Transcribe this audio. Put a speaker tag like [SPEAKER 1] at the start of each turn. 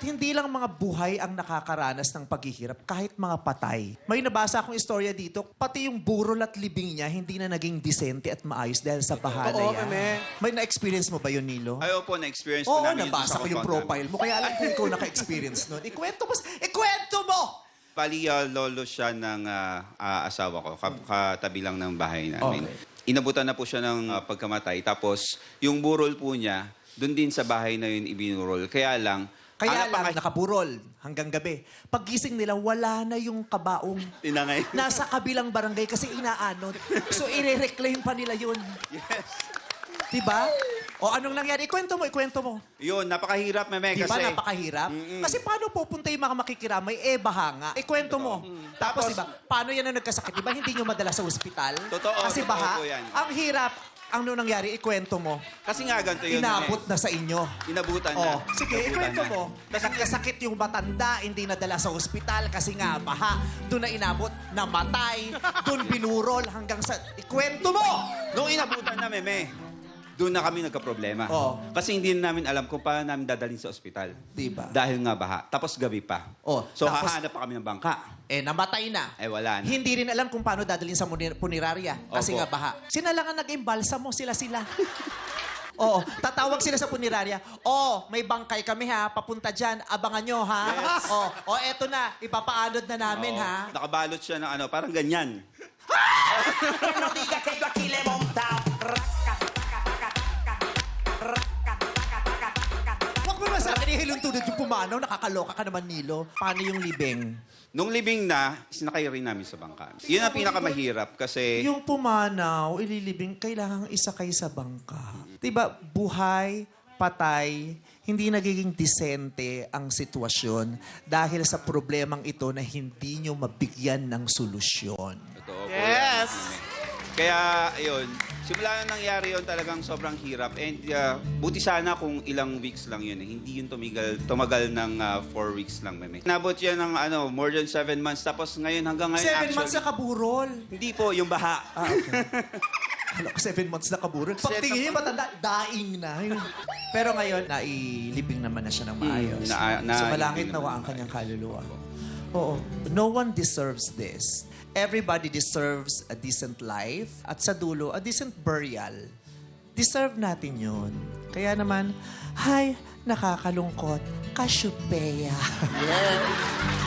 [SPEAKER 1] Hindi lang mga buhay ang nakakaranas ng paghihirap, kahit mga patay. May nabasa akong istorya dito, pati yung burol at libing niya, hindi na naging disente at maayos dahil sa baha na yan. May na-experience mo ba yun, Nilo?
[SPEAKER 2] Ayaw po, na-experience po
[SPEAKER 1] Oo,
[SPEAKER 2] namin
[SPEAKER 1] nabasa ko yung profile mo. Kaya alam ko ikaw naka-experience nun. Ikwento mo! Ikwento mo!
[SPEAKER 2] Bali, lolo siya ng asawa ko, katabi lang ng bahay namin.
[SPEAKER 1] Okay.
[SPEAKER 2] Inabutan na po siya ng pagkamatay. Tapos, yung burol po niya, doon din sa bahay na yun ibinurol. Kaya lang,
[SPEAKER 1] Kaya lang, nakaburol hanggang gabi. Paggising nila, wala na yung kabaong.
[SPEAKER 2] tinangay.
[SPEAKER 1] Nasa kabilang barangay kasi inaanod. So, i-reclaim pa nila yun.
[SPEAKER 2] Yes.
[SPEAKER 1] Diba? O anong nangyari? Ikwento mo, ikwento mo.
[SPEAKER 2] Yun, napakahirap, meme.
[SPEAKER 1] Di ba
[SPEAKER 2] Kasi,
[SPEAKER 1] napakahirap? Kasi paano pupunta yung mga makikiramay? Eh, baha nga. Ikwento mo. Tapos, diba, paano yan ang nagkasakit? Diba hindi nyo madala sa ospital?
[SPEAKER 2] Totoo,
[SPEAKER 1] Kasi
[SPEAKER 2] totoo
[SPEAKER 1] baha.
[SPEAKER 2] po yan.
[SPEAKER 1] Ang hirap. Ang nangyari, ikwento mo.
[SPEAKER 2] kasi nga ganito yun.
[SPEAKER 1] Inabot na sa inyo.
[SPEAKER 2] Inabutan na.
[SPEAKER 1] Oh, sige,
[SPEAKER 2] Inabutan
[SPEAKER 1] ikwento
[SPEAKER 2] na.
[SPEAKER 1] mo. Nagkasakit yung matanda, hindi nadala sa ospital kasi nga baha. Doon na inabot, namatay. Doon binurol hanggang sa... Ikwento mo!
[SPEAKER 2] Nung inabutan na, meme, doon na kami nagka-problema.
[SPEAKER 1] Oo.
[SPEAKER 2] Kasi hindi namin alam kung paano namin dadalhin sa ospital.
[SPEAKER 1] Diba?
[SPEAKER 2] Dahil nga baha. Tapos gabi pa.
[SPEAKER 1] Oh,
[SPEAKER 2] So,
[SPEAKER 1] tapos-
[SPEAKER 2] hahanap pa kami ng bangka.
[SPEAKER 1] Eh, namatay na.
[SPEAKER 2] Eh, wala na.
[SPEAKER 1] Hindi rin alam kung paano dadalhin sa punerarya kasi
[SPEAKER 2] Opo.
[SPEAKER 1] nga baha. Sila lang ang nag-imbalsa mo, sila-sila. Oo, tatawag sila sa punerarya. Oh, may bangkay kami ha, papunta dyan, abangan nyo ha.
[SPEAKER 2] Yes.
[SPEAKER 1] Oh, eto na, ipapaanod na namin
[SPEAKER 2] Oo.
[SPEAKER 1] ha.
[SPEAKER 2] Nakabalot siya ng parang ganyan.
[SPEAKER 3] No digas que yo aquí le he montado.
[SPEAKER 1] Huwag mo naman sa akin, ihiluntunod yung pumanaw, nakakaloka ka naman, Nilo. Paano yung libing?
[SPEAKER 2] Nung libing na, sinakay rin namin sa bangka. Yun ang pinakamahirap kasi
[SPEAKER 1] Yung pumanaw, ililibing, kailangang isakay sa bangka. Diba, buhay, patay, hindi nagiging disente ang sitwasyon dahil sa problemang ito na hindi nyo mabigyan ng solusyon.
[SPEAKER 2] totoo po
[SPEAKER 1] Yes!
[SPEAKER 2] yan. Kaya, ayun, simula na nangyari yun talagang sobrang hirap. And buti sana kung ilang weeks lang yun. Hindi yun tumagal ng 4 weeks lang, meme. Nabot yan ng more than 7 months. Tapos ngayon, hanggang ngayon
[SPEAKER 1] 7 months na kaburol.
[SPEAKER 2] Hindi po, yung baha.
[SPEAKER 1] Ah, okay. Hala ko, 7 months na kaburol. Pagtingin niya, matanda, daing na. Pero ngayon, nailibing naman na siya ng maayos. So malangit
[SPEAKER 2] nailibing
[SPEAKER 1] nawa ang kanyang kaluluwa. Oo. No one deserves this. Everybody deserves a decent life at sa dulo, a decent burial. Deserve natin yun. Kaya naman, hay, nakakalungkot, Cassiopeia.
[SPEAKER 3] Yeah.